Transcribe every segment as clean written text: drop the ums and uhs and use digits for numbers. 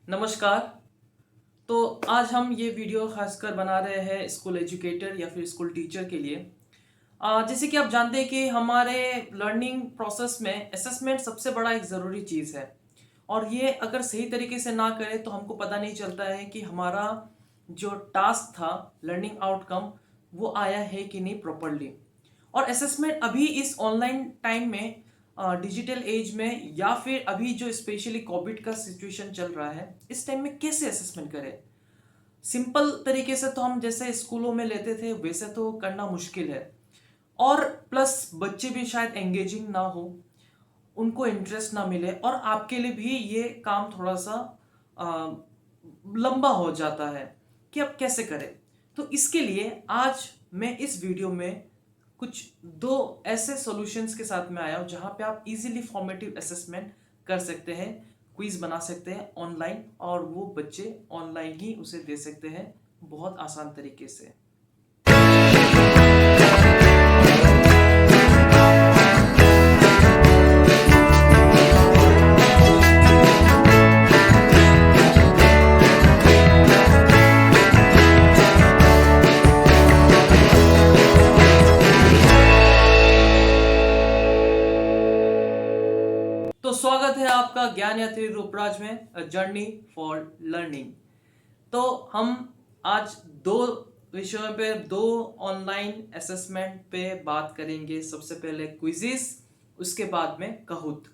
नमस्कार। तो आज हम ये वीडियो खासकर बना रहे हैं स्कूल एजुकेटर या फिर स्कूल टीचर के लिए। जैसे कि आप जानते हैं कि हमारे लर्निंग प्रोसेस में असेसमेंट सबसे बड़ा एक ज़रूरी चीज़ है और ये अगर सही तरीके से ना करें तो हमको पता नहीं चलता है कि हमारा जो टास्क था, लर्निंग आउटकम, वो आया है कि नहीं प्रॉपरली। और असेसमेंट अभी इस ऑनलाइन टाइम में, डिजिटल एज में, या फिर अभी जो स्पेशली कोविड का सिचुएशन चल रहा है, इस टाइम में कैसे असेसमेंट करें। सिंपल तरीके से तो हम जैसे स्कूलों में लेते थे वैसे तो करना मुश्किल है, और प्लस बच्चे भी शायद एंगेजिंग ना हो, उनको इंटरेस्ट ना मिले, और आपके लिए भी ये काम थोड़ा सा आ, लंबा हो जाता है कि अब कैसे करें। तो इसके लिए आज मैं इस वीडियो में कुछ दो ऐसे सॉल्यूशंस के साथ में आया हूं जहां पे आप इजीली फॉर्मेटिव असेसमेंट कर सकते हैं, क्विज बना सकते हैं ऑनलाइन, और वो बच्चे ऑनलाइन ही उसे दे सकते हैं बहुत आसान तरीके से। तो स्वागत है आपका ज्ञान यात्री रूपराज में, जर्नी फॉर लर्निंग। तो हम आज दो विषयों पे, दो ऑनलाइन असेसमेंट पे बात करेंगे। सबसे पहले क्विज़िस, उसके बाद में काहूत।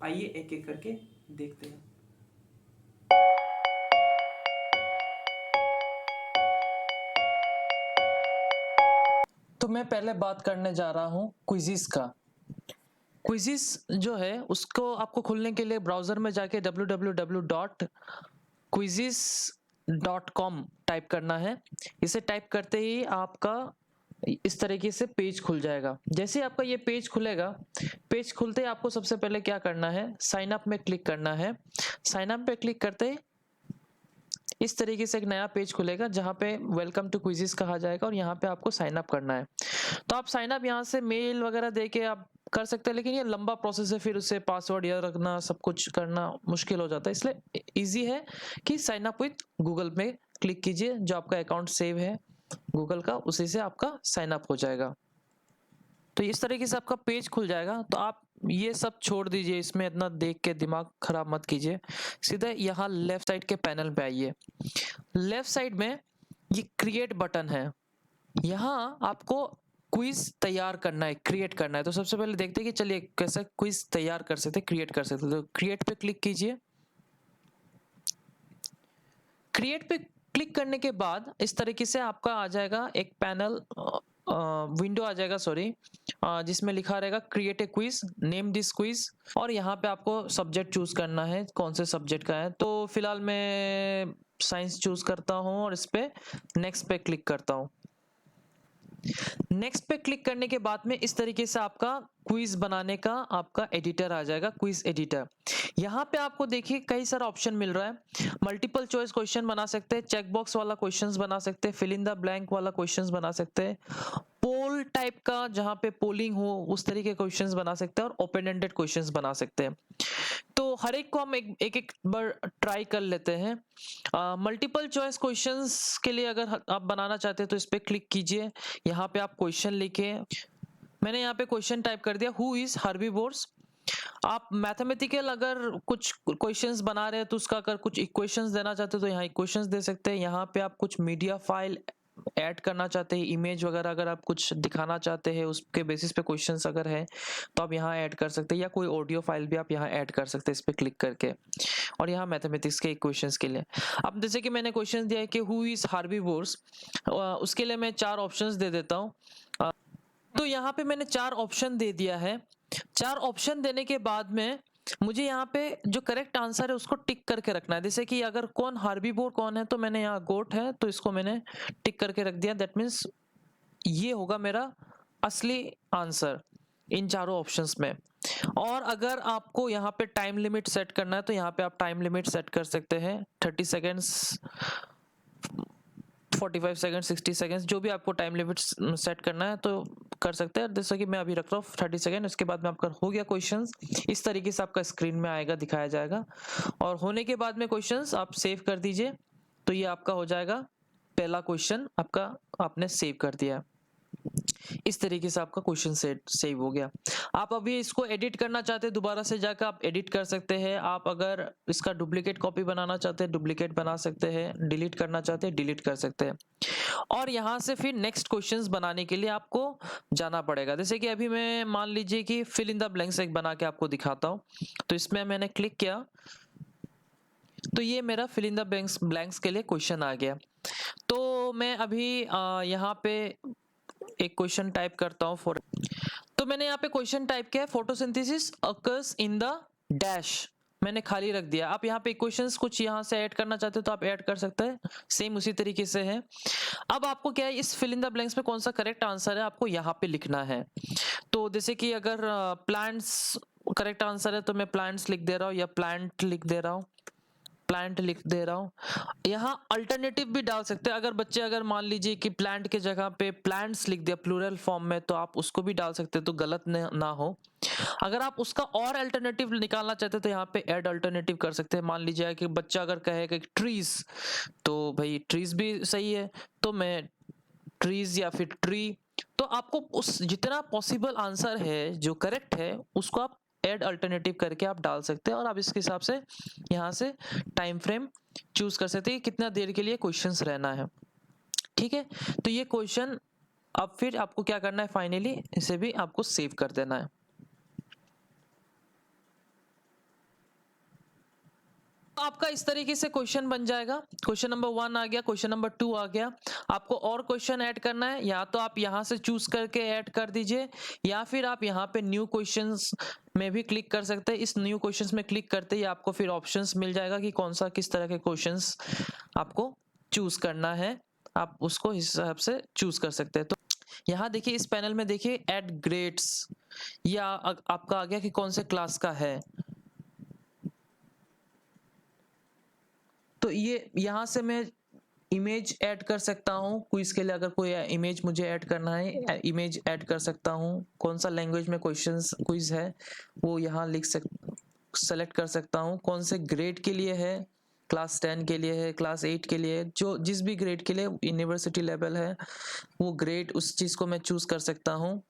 आइए एक एक करके देखते हैं। तो मैं पहले बात करने जा रहा हूँ क्विज़िस का। क्विज़िस जो है उसको आपको खोलने के लिए ब्राउज़र में जाके www.quizzes.com टाइप करना है। इसे टाइप करते ही आपका इस तरीके से पेज खुल जाएगा। जैसे ही आपका ये पेज खुलेगा, पेज खुलते ही आपको सबसे पहले क्या करना है, साइन अप में क्लिक करना है। साइन अप पे क्लिक करते ही इस तरीके से एक नया पेज खुलेगा जहाँ पे वेलकम टू क्विज़िस कहा जाएगा और यहाँ पे आपको साइन अप करना है। तो आप साइन अप यहाँ से मेल वगैरह दे के आप कर सकते हैं, लेकिन ये लंबा प्रोसेस है, फिर उसे पासवर्ड याद रखना, सब कुछ करना मुश्किल हो जाता है। इसलिए इजी है कि साइन अप विथ गूगल में क्लिक कीजिए। जो आपका अकाउंट सेव है गूगल का, उसी से आपका साइन अप हो जाएगा। तो इस तरीके से आपका पेज खुल जाएगा। तो आप ये सब छोड़ दीजिए, इसमें इतना देख के दिमाग खराब मत कीजिए। सीधे यहाँ लेफ्ट साइड के पैनल पे आइए। लेफ्ट साइड में ये क्रिएट बटन है, यहाँ आपको क्विज तैयार करना है, क्रिएट करना है। तो सबसे पहले देखते हैं कि चलिए कैसे क्विज तैयार कर सकते हैं, क्रिएट कर सकते हैं। तो क्रिएट पे क्लिक कीजिए। क्रिएट पे क्लिक करने के बाद इस तरीके से आपका आ जाएगा एक पैनल, विंडो आ जाएगा, सॉरी, जिसमें लिखा रहेगा create a quiz, name this quiz. और यहाँ पे आपको सब्जेक्ट चूज करना है, कौन से सब्जेक्ट का है। तो फिलहाल मैं साइंस चूज करता हूँ और इस पे नेक्स्ट पे क्लिक करता हूँ। नेक्स्ट पे क्लिक करने के बाद में इस तरीके से आपका क्विज बनाने का आपका एडिटर आ जाएगा, क्विज एडिटर। यहाँ पे आपको देखिए कई सारा ऑप्शन मिल रहा है। मल्टीपल चॉइस क्वेश्चन बना सकते हैं, चेक बॉक्स वाला क्वेश्चंस बना सकते हैं, फिल इन द ब्लैंक वाला क्वेश्चंस बना सकते हैं, पोल टाइप का जहाँ पे पोलिंग हो उस तरीके के क्वेश्चंस बना सकते हैं, और ओपन एंडेड क्वेश्चंस बना सकते हैं। तो हर एक को हम एक बार ट्राई कर लेते हैं। मल्टीपल चॉइस क्वेश्चंस के लिए अगर आप बनाना चाहते हैं तो इस पे क्लिक कीजिए। यहाँ पे आप क्वेश्चन लिखे, मैंने यहाँ पे क्वेश्चन टाइप कर दिया, हु इज हर्बीवोर्स। आप मैथमेटिकल अगर कुछ क्वेश्चंस बना रहे हैं तो उसका अगर कुछ इक्वेशंस देना चाहते हैं तो यहाँ इक्वेशंस दे सकते हैं। यहाँ पे आप कुछ मीडिया फाइल ऐड करना चाहते हैं, इमेज वगैरह अगर आप कुछ दिखाना चाहते हैं उसके बेसिस पे क्वेश्चंस अगर है तो आप यहाँ ऐड कर सकते हैं, या कोई ऑडियो फाइल भी आप यहाँ ऐड कर सकते हैं इस पे क्लिक करके। और यहाँ मैथमेटिक्स के इक्वेशंस के लिए अब जैसे कि मैंने क्वेश्चन दिया है कि हु इज हार्बीवोर्स, उसके लिए मैं 4 ऑप्शंस दे देता हूँ। तो यहाँ पे मैंने 4 ऑप्शन दे दिया है। 4 ऑप्शन देने के बाद में मुझे यहाँ पे जो करेक्ट आंसर है उसको टिक करके रखना है। जैसे कि अगर कौन हार्बीवोर कौन है, तो मैंने यहाँ गोट है तो इसको मैंने टिक करके रख दिया। दैट मीन्स ये होगा मेरा असली आंसर इन चारों ऑप्शंस में। और अगर आपको यहाँ पे टाइम लिमिट सेट करना है तो यहाँ पे आप टाइम लिमिट सेट कर सकते हैं 30 सेकेंड्स, 45 सेकंड, 60 सेकंड्स, जो भी आपको टाइम लिमिट सेट करना है तो कर सकते हैं। जैसे कि मैं अभी रख रहा हूँ 30 सेकंड, उसके बाद में आपका हो गया क्वेश्चंस। इस तरीके से आपका स्क्रीन में आएगा, दिखाया जाएगा, और होने के बाद में क्वेश्चंस आप सेव कर दीजिए। तो ये आपका हो जाएगा, पहला क्वेश्चन आपका आपने सेव कर दिया। इस तरीके से आपका क्वेश्चन सेट सेव हो गया। आप अभी इसको एडिट करना चाहते हैं, दोबारा से जाकर आप एडिट कर सकते हैं। आप अगर इसका डुप्लीकेट कॉपी बनाना चाहते हैं, डुप्लीकेट बना सकते हैं। डिलीट करना चाहते हैं, डिलीट कर सकते हैं। और यहाँ से फिर नेक्स्ट क्वेश्चंस बनाने के लिए आपको जाना पड़ेगा। जैसे कि अभी मैं मान लीजिए कि फिल इन द ब्लैंक्स एक बना के आपको दिखाता हूँ। तो इसमें मैंने क्लिक किया, तो ये मेरा फिल इन द ब्लैंक्स के लिए क्वेश्चन आ गया। तो मैं अभी यहाँ पे एक क्वेश्चन टाइप करता हूँ फॉर, तो मैंने यहाँ पे क्वेश्चन टाइप किया है, photosynthesis occurs in the dash, मैंने खाली रख दिया। आप यहाँ पे क्वेश्चंस कुछ यहाँ से ऐड करना चाहते हो तो आप ऐड कर सकते हैं, सेम उसी तरीके से है। अब आपको क्या है, इस फिल इन द ब्लैंक्स में कौन सा करेक्ट आंसर है आपको यहाँ पे लिखना है। तो जैसे कि अगर प्लांट्स करेक्ट आंसर है तो मैं प्लांट्स लिख दे रहा हूँ, या प्लांट लिख दे रहा हूँ, प्लांट लिख दे रहा हूँ। यहाँ अल्टरनेटिव भी डाल सकते हैं। अगर बच्चे अगर मान लीजिए कि प्लांट के जगह पे प्लांट्स लिख दिया प्लूरल फॉर्म में, तो आप उसको भी डाल सकते हैं, तो गलत ना हो। अगर आप उसका और अल्टरनेटिव निकालना चाहते हैं तो यहाँ पे ऐड अल्टरनेटिव कर सकते हैं। मान लीजिए कि बच्चा अगर कहेगा कि ट्रीज, तो भाई ट्रीज भी सही है, तो मैं ट्रीज या फिर ट्री, तो आपको उस जितना पॉसिबल आंसर है जो करेक्ट है उसको आप ऐड अल्टरनेटिव करके आप डाल सकते हैं। और आप इसके हिसाब से यहाँ से टाइम फ्रेम चूज कर सकते हैं कि कितना देर के लिए क्वेश्चंस रहना है। ठीक है, तो ये क्वेश्चन अब फिर आपको क्या करना है, फाइनली इसे भी आपको सेव कर देना है। आपका इस तरीके से क्वेश्चन बन जाएगा। क्वेश्चन नंबर 1 आ गया, क्वेश्चन नंबर 2 आ गया। आपको और क्वेश्चन ऐड करना है, या तो आप यहाँ से चूज करके ऐड कर दीजिए, या फिर आप यहाँ पे न्यू क्वेश्चंस में भी क्लिक कर सकते हैं। इस न्यू क्वेश्चंस में क्लिक करते ही आपको फिर ऑप्शंस मिल जाएगा कि कौन सा किस तरह के क्वेश्चंस आपको चूज करना है, आप उसको हिसाब से चूज कर सकते हैं। तो यहाँ देखिए, इस पैनल में देखिए ऐड ग्रेड्स, या आपका आ गया कि कौन से क्लास का है। तो ये यहाँ से मैं इमेज ऐड कर सकता हूँ क्विज के लिए। अगर कोई इमेज मुझे ऐड करना है, इमेज ऐड कर सकता हूँ। कौन सा लैंग्वेज में क्वेश्चंस क्विज है वो यहाँ सेलेक्ट कर सकता हूँ। कौन से ग्रेड के लिए है, क्लास 10 के लिए है, क्लास 8 के लिए, जो जिस भी ग्रेड के लिए यूनिवर्सिटी लेवल है वो ग्रेड, उस चीज़ को मैं चूज कर सकता हूँ।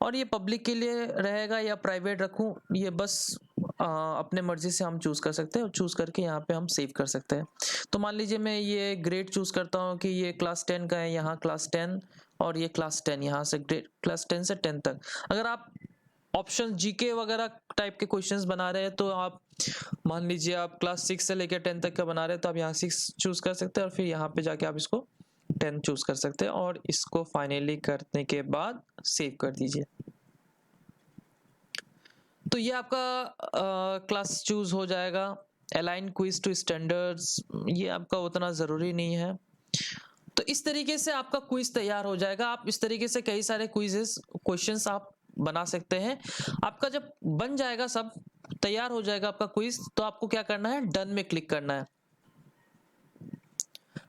और ये पब्लिक के लिए रहेगा या प्राइवेट रखूं, ये बस अपने मर्जी से हम चूज कर सकते हैं, और चूज करके यहाँ पे हम सेव कर सकते हैं। तो मान लीजिए मैं ये ग्रेड चूज करता हूँ कि ये क्लास 10 का है, यहाँ क्लास 10, और ये क्लास 10, यहाँ से ग्रेड क्लास 10 से 10 तक। अगर आप ऑप्शन जीके वगैरह टाइप के क्वेश्चंस बना रहे हैं, तो आप मान लीजिए आप क्लास 6 से लेकर 10 तक का बना रहे हैं, तो आप यहाँ 6 चूज कर सकते हैं, और फिर यहाँ पे जाके आप इसको 10 चूज कर सकते हैं, और इसको फाइनली करने के बाद सेव कर दीजिए। तो ये आपका क्लास चूज हो जाएगा। अलाइन क्विज टू स्टैंडर्ड्स, ये आपका उतना जरूरी नहीं है। तो इस तरीके से आपका क्विज तैयार हो जाएगा। आप इस तरीके से कई सारे क्वेश्चंस आप बना सकते हैं। आपका जब बन जाएगा, सब तैयार हो जाएगा आपका क्विज, तो आपको क्या करना है, डन में क्लिक करना है।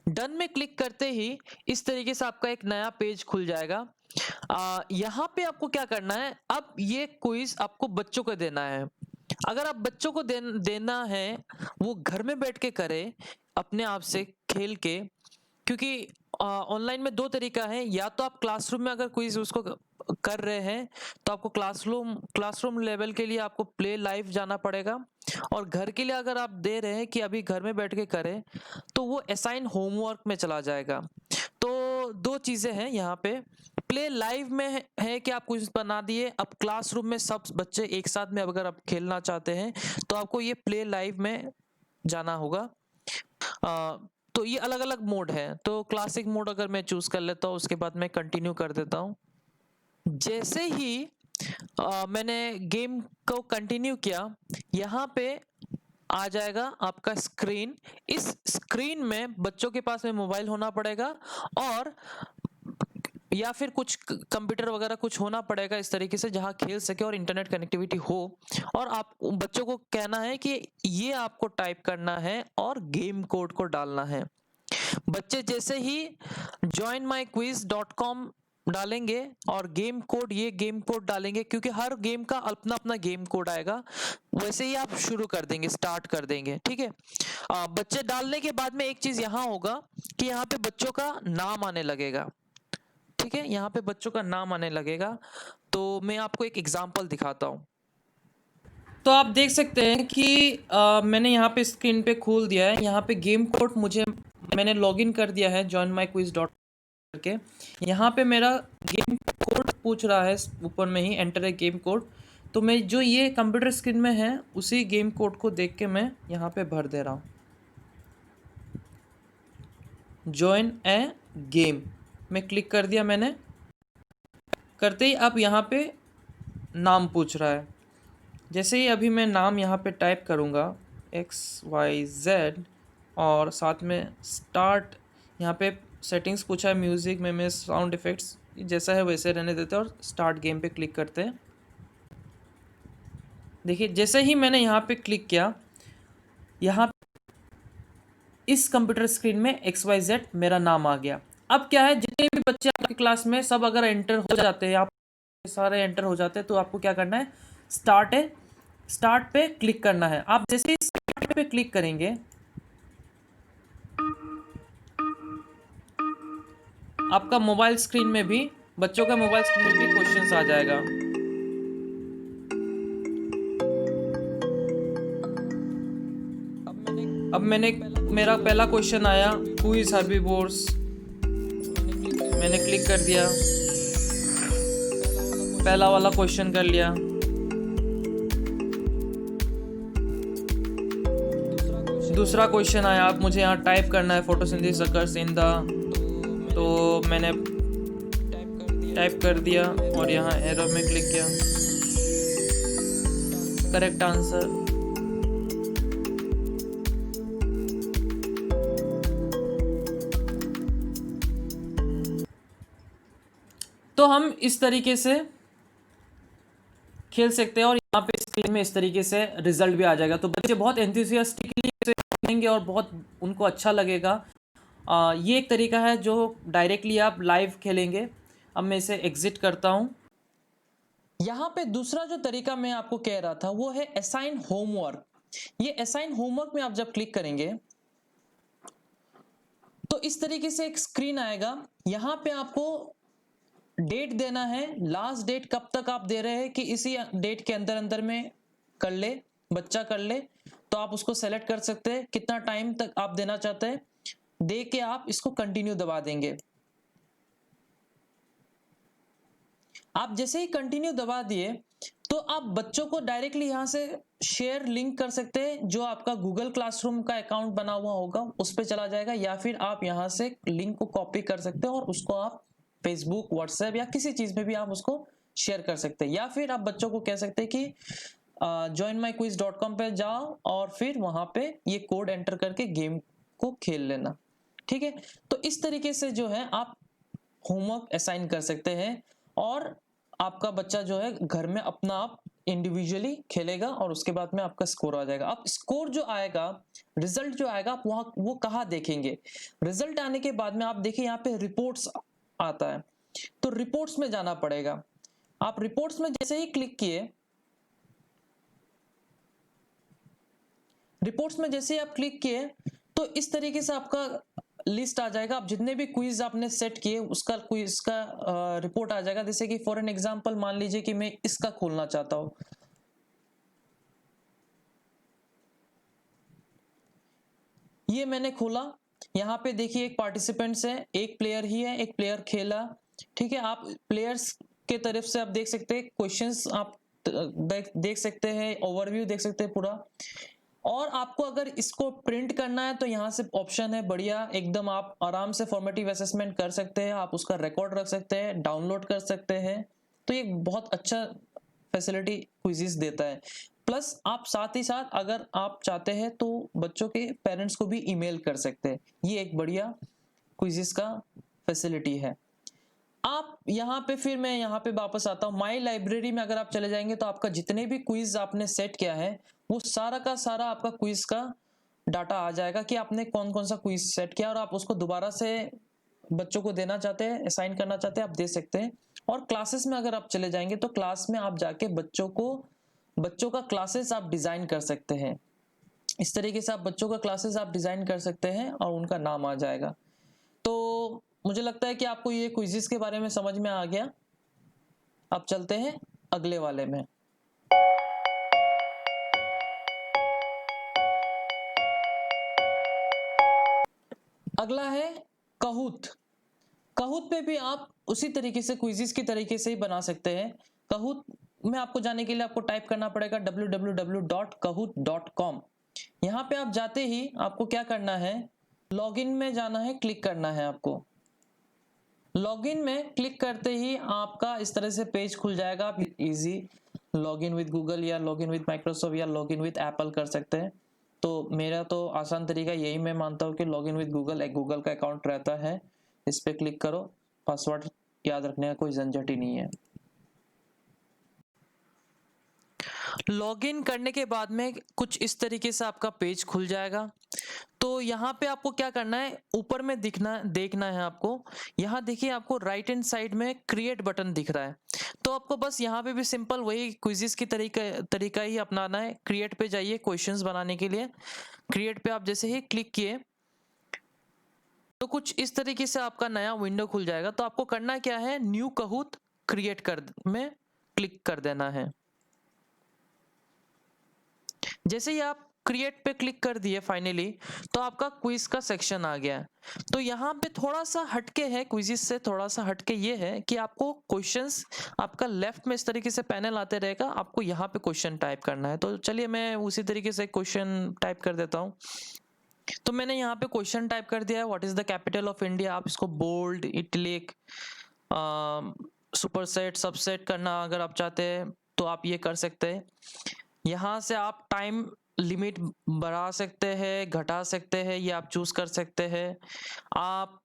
डन में क्लिक करते ही इस तरीके से आपका एक नया पेज खुल जाएगा। यहाँ पे आपको क्या करना है, अब ये क्विज आपको बच्चों को देना है। अगर आप बच्चों को देना है, वो घर में बैठ के करे अपने आप से खेल के, क्योंकि ऑनलाइन में 2 तरीका है। या तो आप क्लासरूम में अगर क्विज उसको कर रहे हैं तो आपको क्लासरूम लेवल के लिए आपको प्ले लाइव जाना पड़ेगा, और घर के लिए अगर आप दे रहे हैं कि अभी घर में बैठ के करें, तो वो असाइन होमवर्क में चला जाएगा। तो 2 चीजें हैं यहाँ पे। प्ले लाइव में है कि आप कुछ बना दिए, अब क्लासरूम में सब बच्चे एक साथ में अगर आप खेलना चाहते हैं तो आपको ये प्ले लाइव में जाना होगा। तो ये अलग अलग मोड है। तो क्लासिक मोड अगर मैं चूज कर लेता हूँ, उसके बाद मैं कंटिन्यू कर देता हूँ। जैसे ही मैंने गेम को कंटिन्यू किया, यहाँ पे आ जाएगा आपका स्क्रीन। इस स्क्रीन में बच्चों के पास में मोबाइल होना पड़ेगा, और या फिर कुछ कंप्यूटर वगैरह कुछ होना पड़ेगा इस तरीके से, जहां खेल सके और इंटरनेट कनेक्टिविटी हो। और आप बच्चों को कहना है कि ये आपको टाइप करना है और गेम कोड को डालना है। बच्चे जैसे ही joinmyquiz.com डालेंगे और गेम कोड, ये गेम कोड डालेंगे, क्योंकि हर गेम का अपना अपना गेम कोड आएगा, वैसे ही आप शुरू कर देंगे, स्टार्ट कर देंगे। ठीक है, बच्चे डालने के बाद में एक चीज यहाँ होगा कि यहाँ पे बच्चों का नाम आने लगेगा। ठीक है, यहाँ पे बच्चों का नाम आने लगेगा। तो मैं आपको एक एग्जांपल दिखाता हूँ। तो आप देख सकते हैं कि मैंने यहाँ पे स्क्रीन पे खोल दिया है, यहाँ पे गेम कोड मैंने लॉगिन कर दिया है joinmyquiz.com करके। यहाँ पे मेरा गेम कोड पूछ रहा है ऊपर में ही, एंटर ए गेम कोड। तो मैं जो ये कंप्यूटर स्क्रीन में है उसी गेम कोड को देख के मैं यहाँ पे भर दे रहा हूँ, जॉइन ए गेम। मैं क्लिक कर दिया मैंने, करते ही अब यहाँ पे नाम पूछ रहा है। जैसे ही अभी मैं नाम यहाँ पे टाइप करूँगा XYZ और साथ में स्टार्ट, यहाँ पे सेटिंग्स पूछा है, म्यूज़िक में साउंड इफ़ेक्ट्स जैसा है वैसे रहने देते हैं और स्टार्ट गेम पे क्लिक करते हैं। देखिए जैसे ही मैंने यहाँ पे क्लिक किया, यहाँ इस कंप्यूटर स्क्रीन में XYZ मेरा नाम आ गया। अब क्या है, जितने भी बच्चे आपकी क्लास में सब अगर एंटर हो जाते हैं, आप सारे एंटर हो जाते हैं, तो आपको क्या करना है, स्टार्ट पे क्लिक करना है। आप जैसे ही स्टार्ट पे क्लिक करेंगे, आपका मोबाइल स्क्रीन में भी, बच्चों का मोबाइल स्क्रीन में भी क्वेश्चंस आ जाएगा। अब मेरा पहला क्वेश्चन आया, हु इज हर्बीवोर्स। मैंने क्लिक कर दिया, पहला वाला क्वेश्चन कर लिया। दूसरा क्वेश्चन आया, आप मुझे यहाँ टाइप करना है फोटोसिंथेसिस अकर्स इन द, तो मैंने टाइप कर दिया और यहाँ एरो में क्लिक किया, करेक्ट आंसर। तो हम इस तरीके से खेल सकते हैं और यहाँ पे स्क्रीन में इस तरीके से रिजल्ट भी आ जाएगा। तो बच्चे बहुत एंथुसियास्टिकली खेलेंगे और बहुत उनको अच्छा लगेगा। ये एक तरीका है जो डायरेक्टली आप लाइव खेलेंगे। अब मैं इसे एग्जिट करता हूँ। यहाँ पे दूसरा जो तरीका मैं आपको कह रहा था वो है असाइन होमवर्क। ये असाइन होमवर्क में आप जब क्लिक करेंगे तो इस तरीके से एक स्क्रीन आएगा। यहाँ पे आपको डेट देना है, लास्ट डेट कब तक आप दे रहे हैं कि इसी डेट के अंदर में कर ले, बच्चा कर ले, तो आप उसको सेलेक्ट कर सकते हैं कितना टाइम तक आप देना चाहते हैं। दे के आप इसको कंटिन्यू दबा देंगे। आप जैसे ही कंटिन्यू दबा दिए तो आप बच्चों को डायरेक्टली यहां से शेयर लिंक कर सकते हैं। जो आपका गूगल क्लासरूम का अकाउंट बना हुआ होगा उस पर चला जाएगा, या फिर आप यहां से लिंक को कॉपी कर सकते हैं और उसको आप फेसबुक, व्हाट्सएप या किसी चीज में भी आप उसको शेयर कर सकते हैं। या फिर आप बच्चों को कह सकते हैं कि joinmyquiz.com पे जाओ और फिर वहां पे ये कोड एंटर करके गेम को खेल लेना। ठीक है, तो इस तरीके से जो है आप होमवर्क असाइन कर सकते हैं और आपका बच्चा जो है घर में अपना आप इंडिविजुअली खेलेगा और उसके बाद में आपका स्कोर आ जाएगा। अब स्कोर जो आएगा, रिजल्ट जो आएगा, आप वहां वो कहाँ देखेंगे? रिजल्ट आने के बाद में आप देखिए यहाँ पे रिपोर्ट्स आता है, तो रिपोर्ट्स में जाना पड़ेगा। आप रिपोर्ट्स में जैसे ही क्लिक किए, रिपोर्ट्स में जैसे ही आप क्लिक किए तो इस तरीके से आपका लिस्ट आ जाएगा। आप जितने भी क्विज आपने सेट किए उसका क्विज का रिपोर्ट आ जाएगा। जैसे कि फॉर एन एग्जांपल मान लीजिए कि मैं इसका खोलना चाहता हूं, ये मैंने खोला। यहाँ पे देखिए एक पार्टिसिपेंट्स है, एक प्लेयर ही है, एक प्लेयर खेला। ठीक है, आप प्लेयर्स के तरफ से आप देख सकते हैं, क्वेश्चंस आप देख सकते हैं, ओवरव्यू देख सकते हैं पूरा। और आपको अगर इसको प्रिंट करना है तो यहाँ से ऑप्शन है बढ़िया एकदम, आप आराम से फॉर्मेटिव असेसमेंट कर सकते हैं, आप उसका रिकॉर्ड रख सकते हैं, डाउनलोड कर सकते हैं। तो ये बहुत अच्छा फैसिलिटी क्विज़िस देता है। प्लस आप साथ ही साथ अगर आप चाहते हैं तो बच्चों के पेरेंट्स को भी ईमेल कर सकते हैं। ये एक बढ़िया क्विज़िस का फैसिलिटी है। आप यहाँ पे, फिर मैं यहाँ पे वापस आता हूँ, माई लाइब्रेरी में अगर आप चले जाएंगे तो आपका जितने भी क्विज आपने सेट किया है वो सारा का सारा आपका क्विज का डाटा आ जाएगा कि आपने कौन कौन सा क्विज सेट किया, और आप उसको दोबारा से बच्चों को देना चाहते हैं, असाइन करना चाहते हैं, आप दे सकते हैं। और क्लासेस में अगर आप चले जाएंगे तो क्लास में आप जाके बच्चों का क्लासेस आप डिजाइन कर सकते हैं। इस तरीके से आप बच्चों का क्लासेस आप डिजाइन कर सकते हैं और उनका नाम आ जाएगा। तो मुझे लगता है कि आपको ये क्विज़ेस के बारे में समझ में आ गया। अब चलते हैं अगले वाले में। अगला है काहूत। काहूत पे भी आप उसी तरीके से क्विज़ेस की तरीके से ही बना सकते हैं। काहूत में आपको जाने के लिए आपको टाइप करना पड़ेगा www.kahoot.com। यहाँ पे आप जाते ही आपको क्या करना है, लॉगिन में जाना है, क्लिक करना है आपको। लॉगिन में क्लिक करते ही आपका इस तरह से पेज खुल जाएगा। आप इजी लॉगिन विद गूगल या लॉगिन विद माइक्रोसॉफ्ट या लॉगिन विद एप्पल कर सकते हैं। तो मेरा तो आसान तरीका यही मैं मानता हूँ कि लॉगिन विद गूगल, एक गूगल का अकाउंट रहता है, इस पे क्लिक करो। पासवर्ड याद रखने का कोई झंझट ही नहीं है। लॉगिन करने के बाद में कुछ इस तरीके से आपका पेज खुल जाएगा। तो यहाँ पे आपको क्या करना है, ऊपर में देखना है आपको। यहाँ देखिए आपको राइट हैंड साइड में क्रिएट बटन दिख रहा है। तो आपको बस यहाँ पे भी सिंपल वही क्विज़ेस की तरीका ही अपनाना है। क्रिएट पे जाइए क्वेश्चंस बनाने के लिए। क्रिएट पे आप जैसे ही क्लिक किए तो कुछ इस तरीके से आपका नया विंडो खुल जाएगा। तो आपको करना क्या है, न्यू काहूत क्रिएट कर में क्लिक कर देना है। जैसे ही आप क्रिएट पे क्लिक कर दिए फाइनली, तो आपका क्विज का सेक्शन आ गया। तो यहाँ पे थोड़ा सा हटके है, क्विज़ेस से थोड़ा सा हटके ये है कि आपको क्वेश्चंस आपका लेफ्ट में इस तरीके से पैनल आते रहेगा, आपको यहाँ पे क्वेश्चन टाइप करना है। तो चलिए मैं उसी तरीके से क्वेश्चन टाइप कर देता हूँ। तो मैंने यहाँ पे क्वेश्चन टाइप कर दिया है, what is the capital of India. आप इसको बोल्ड, इटलिक, सुपरसेट, सबसेट करना अगर आप चाहते हैं तो आप ये कर सकते हैं। यहाँ से आप टाइम लिमिट बढ़ा सकते हैं, घटा सकते हैं, ये आप चूज कर सकते हैं। आप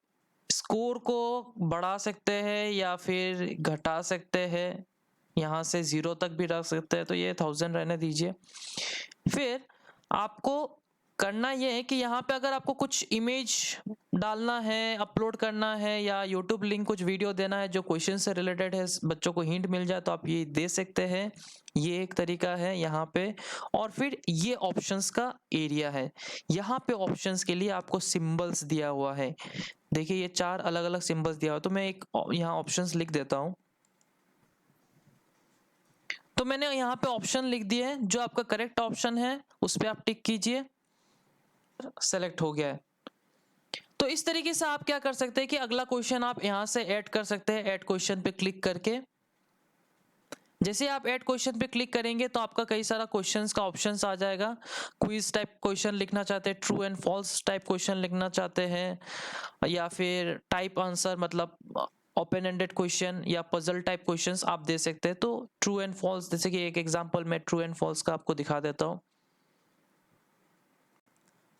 स्कोर को बढ़ा सकते हैं या फिर घटा सकते हैं, यहाँ से 0 तक भी रख सकते हैं। तो ये 1000 रहने दीजिए। फिर आपको करना ये है कि यहाँ पे अगर आपको कुछ इमेज डालना है, अपलोड करना है, या यूट्यूब लिंक कुछ वीडियो देना है जो क्वेश्चन से रिलेटेड है, बच्चों को हिंट मिल जाए, तो आप ये दे सकते हैं। ये एक तरीका है यहाँ पे। और फिर ये ऑप्शंस का एरिया है। यहाँ पे ऑप्शंस के लिए आपको सिंबल्स दिया हुआ है। देखिए ये 4 अलग अलग सिंबल्स दिया हुआ है। तो मैं एक यहाँ ऑप्शंस लिख देता हूँ। तो मैंने यहाँ पे ऑप्शन लिख दिए हैं, जो आपका करेक्ट ऑप्शन है उस पर आप टिक कीजिए। सेलेक्ट हो गया है। तो इस तरीके से आप क्या कर सकते हैं कि अगला क्वेश्चन आप यहां से ऐड कर सकते हैं, ऐड क्वेश्चन पे क्लिक करके। जैसे आप ऐड क्वेश्चन पे क्लिक करेंगे तो आपका कई सारा क्वेश्चंस का ऑप्शंस आ जाएगा। क्विज टाइप क्वेश्चन लिखना चाहते हैं, true and false type question लिखना चाहते हैं, या फिर टाइप आंसर मतलब ओपन एंडेड क्वेश्चन या पजल टाइप क्वेश्चंस आप दे सकते हैं। तो ट्रू एंड फॉल्स, जैसे कि एक एग्जांपल मैं ट्रू एंड फॉल्स का आपको दिखा देता हूँ।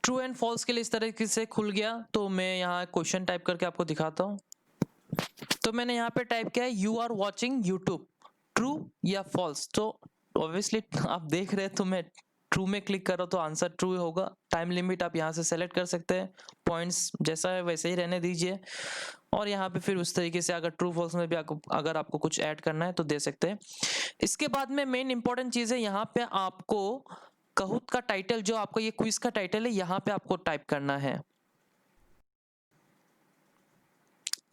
ट्रू एंड फॉल्स के लिए इस तरीके से खुल गया। तो मैं यहाँ क्वेश्चन टाइप करके आपको दिखाता हूँ। तो मैंने यहाँ पे टाइप किया है, you are watching YouTube, true या फॉल्स। तो ऑब्वियसली आप देख रहे हैं, तो मैं ट्रू में क्लिक कर रहा हूँ तो आंसर ट्रू होगा। टाइम लिमिट आप यहाँ से सेलेक्ट कर सकते हैं, पॉइंट्स जैसा है वैसे ही रहने दीजिए। और यहाँ पे फिर उस तरीके से अगर ट्रू फॉल्स में भी अगर आपको कुछ ऐड करना है तो दे सकते हैं। इसके बाद में मेन इंपॉर्टेंट चीज़ है, यहाँ पे आपको काहूत का टाइटल, जो आपका ये क्विज का टाइटल है, यहाँ पे आपको टाइप करना है।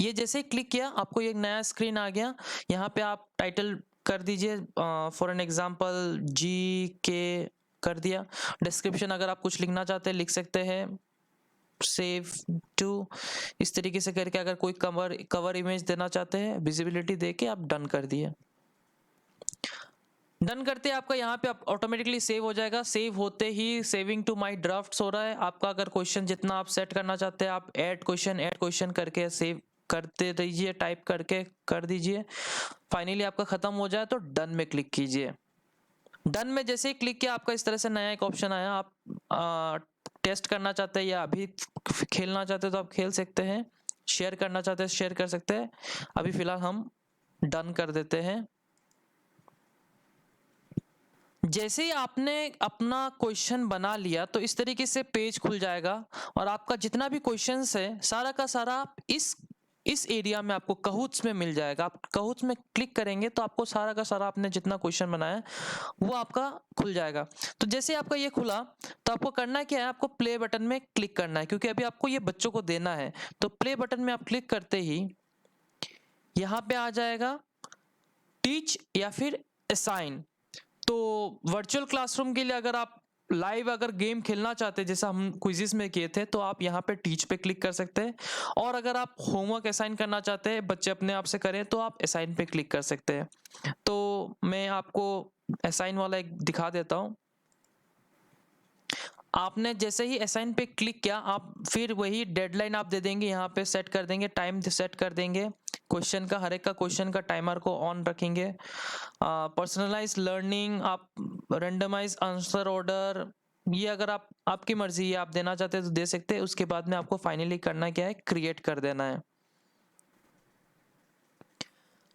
ये जैसे ही क्लिक किया आपको एक नया स्क्रीन आ गया। यहाँ पे आप टाइटल कर दीजिए, फॉर एन एग्जांपल GK कर दिया। डिस्क्रिप्शन अगर आप कुछ लिखना चाहते हैं लिख सकते हैं, सेव टू, इस तरीके से करके अगर कोई कवर इमेज देना चाहते हैं, विजिबिलिटी देके आप डन कर दिए। डन करते आपका यहाँ पे ऑटोमेटिकली सेव हो जाएगा। सेव होते ही सेविंग टू माय ड्राफ्ट्स हो रहा है आपका। अगर क्वेश्चन जितना आप सेट करना चाहते हैं आप ऐड क्वेश्चन करके सेव करते रहिए, टाइप करके कर दीजिए। फाइनली आपका खत्म हो जाए तो डन में क्लिक कीजिए। डन में जैसे ही क्लिक किया आपका इस तरह से नया एक ऑप्शन आया। आप टेस्ट करना चाहते हैं या अभी खेलना चाहते हैं तो आप खेल सकते हैं, शेयर करना चाहते हैं शेयर कर सकते हैं। अभी फिलहाल हम डन कर देते हैं। जैसे ही आपने अपना क्वेश्चन बना लिया तो इस तरीके से पेज खुल जाएगा और आपका जितना भी क्वेश्चंस है सारा का सारा आप इस एरिया में आपको कहूट्स में मिल जाएगा। आप कहूट्स में क्लिक करेंगे तो आपको सारा का सारा आपने जितना क्वेश्चन बनाया है वो आपका खुल जाएगा। तो जैसे आपका ये खुला तो आपको करना क्या है, आपको प्ले बटन में क्लिक करना है क्योंकि अभी आपको ये बच्चों को देना है। तो प्ले बटन में आप क्लिक करते ही यहाँ पे आ जाएगा टीच या फिर असाइन। तो वर्चुअल क्लासरूम के लिए अगर आप लाइव अगर गेम खेलना चाहते हैं जैसा हम क्विज़िस में किए थे तो आप यहाँ पे टीच पे क्लिक कर सकते हैं, और अगर आप होमवर्क असाइन करना चाहते हैं बच्चे अपने आप से करें तो आप असाइन पे क्लिक कर सकते हैं। तो मैं आपको असाइन वाला एक दिखा देता हूँ। आपने जैसे ही असाइन पे क्लिक किया आप फिर वही डेडलाइन आप दे देंगे, यहाँ पे सेट कर देंगे, टाइम सेट कर देंगे, क्वेश्चन का हर एक का क्वेश्चन का टाइमर को ऑन रखेंगे। पर्सनलाइज लर्निंग, आप रेंडमाइज आंसर ऑर्डर, ये अगर आप आपकी मर्जी है आप देना चाहते हैं तो दे सकते हैं। उसके बाद में आपको फाइनली करना क्या है, क्रिएट कर देना है।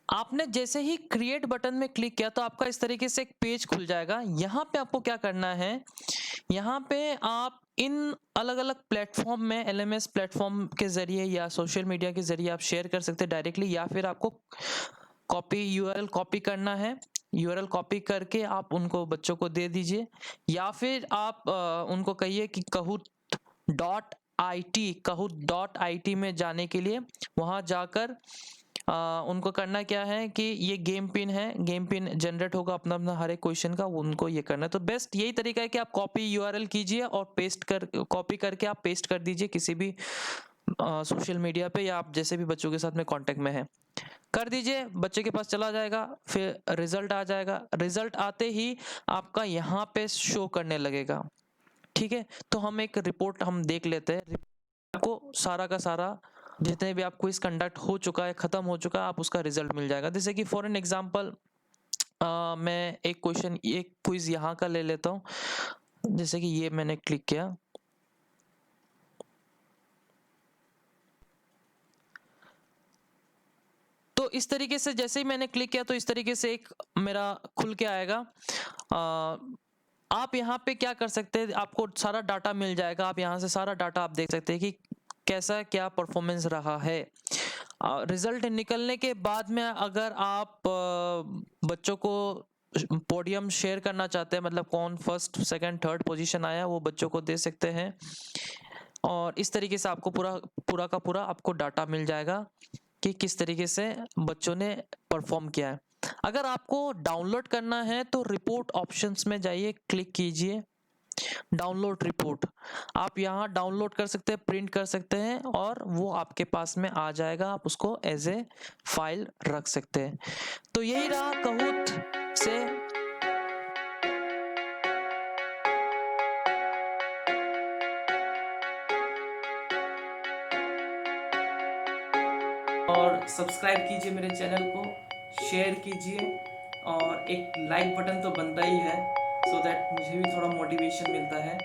आपने जैसे ही क्रिएट बटन में क्लिक किया तो आपका इस तरीके से एक पेज खुल जाएगा। यहाँ पे आपको क्या करना है, यहाँ पे आप इन अलग अलग प्लेटफॉर्म में एलएमएस प्लेटफॉर्म के जरिए या सोशल मीडिया के जरिए आप शेयर कर सकते हैं डायरेक्टली, या फिर आपको कॉपी यूआरएल कॉपी करना है। यूआरएल कॉपी करके आप उनको बच्चों को दे दीजिए, या फिर आप उनको कहिए कि kahoot.it में जाने के लिए वहां जाकर उनको करना क्या है कि ये गेम पिन है, गेम पिन जनरेट होगा अपना अपना हर एक क्वेश्चन का, उनको ये करना है। तो बेस्ट यही तरीका है कि आप कॉपी यूआरएल कीजिए और पेस्ट कर कॉपी करके आप पेस्ट कर दीजिए किसी भी सोशल मीडिया पे, या आप जैसे भी बच्चों के साथ में कांटेक्ट में है कर दीजिए, बच्चे के पास चला जाएगा, फिर रिजल्ट आ जाएगा। रिजल्ट आते ही आपका यहाँ पे शो करने लगेगा। ठीक है, तो हम एक रिपोर्ट हम देख लेते हैं। आपको सारा का सारा जितने भी आप क्विज कंडक्ट हो चुका है, खत्म हो चुका है, आप उसका रिजल्ट मिल जाएगा। जैसे कि फॉर एन एग्जांपल मैं एक क्वेश्चन एक क्विज यहाँ का ले लेता हूँ। जैसे कि ये मैंने क्लिक किया तो इस तरीके से जैसे ही मैंने क्लिक किया तो इस तरीके से एक मेरा खुल के आएगा। आप यहाँ पे क्या कर सकते हैं, आपको सारा डाटा मिल जाएगा। आप यहाँ से सारा डाटा आप देख सकते हैं कि कैसा क्या परफॉर्मेंस रहा है। रिजल्ट निकलने के बाद में अगर आप बच्चों को पोडियम शेयर करना चाहते हैं, मतलब कौन फर्स्ट सेकंड थर्ड पोजीशन आया, वो बच्चों को दे सकते हैं। और इस तरीके से आपको पूरा का पूरा आपको डाटा मिल जाएगा कि किस तरीके से बच्चों ने परफॉर्म किया है। अगर आपको डाउनलोड करना है तो रिपोर्ट ऑप्शंस में जाइए, क्लिक कीजिए डाउनलोड रिपोर्ट। आप यहाँ डाउनलोड कर सकते हैं, प्रिंट कर सकते हैं और वो आपके पास में आ जाएगा, आप उसको एज ए फाइल रख सकते हैं। तो यही रहा कहूत से और सब्सक्राइब कीजिए मेरे चैनल को, शेयर कीजिए और एक लाइक बटन तो बनता ही है, सो दैट मुझे भी थोड़ा मोटिवेशन मिलता है।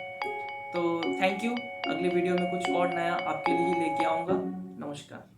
तो थैंक यू। अगले वीडियो में कुछ और नया आपके लिए लेके आऊँगा। नमस्कार।